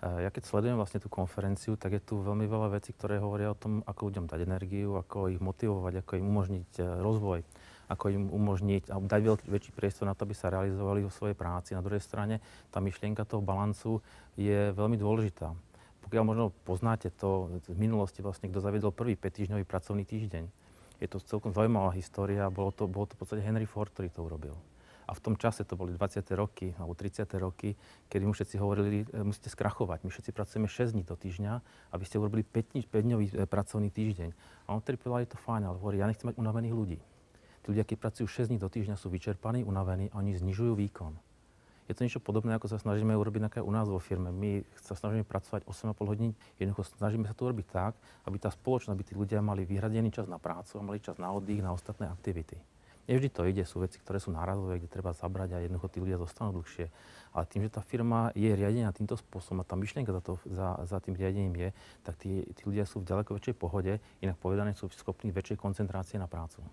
Ja keď sledujem vlastne tú konferenciu, tak je tu veľmi veľa vecí, ktoré hovoria o tom, ako ľuďom dať energiu, ako ich motivovať, ako im umožniť rozvoj, ako im umožniť a dať väčší priestor na to, aby sa realizovali vo svojej práci. Na druhej strane tá myšlienka toho balancu je veľmi dôležitá. Pokiaľ možno poznáte to z minulosti, vlastne, kto zaviedol prvý 5-týždňový pracovný týždeň. Je to celkom zaujímavá história, bolo to v podstate Henry Ford, ktorý to urobil. A v tom čase, to boli 20. roky alebo 30. roky, kedy mu všetci hovorili, musíte skrachovať. My všetci pracujeme 6 dní do týždňa, aby ste urobili 5-dňový pracovný týždeň. A on vtedy povedal, je to fajn, ale hovorí, ja nechcem mať unavených ľudí. Tí ľudia, keď pracujú 6 dní do týždňa, sú vyčerpaní, unavení a oni znižujú výkon. Je to niečo podobné, ako sa snažíme urobiť u nás vo firme. My sa snažíme pracovať 8,5 hodín, jednoducho snažíme sa to urobiť tak, aby tá spoločnosť, aby tí ľudia mali vyhradený čas na prácu a mali čas na oddych, na ostatné aktivity. Nevždy to ide, sú veci, ktoré sú nárazové, kde treba zabrať a jednoducho tí ľudia zostanú dlhšie. Ale tým, že tá firma je riadená týmto spôsobom a tá myšlienka za tým riadením je, tak tí ľudia sú v ďaleko väčšej pohode, inak povedané sú schopní väčšej koncentrácie na prácu.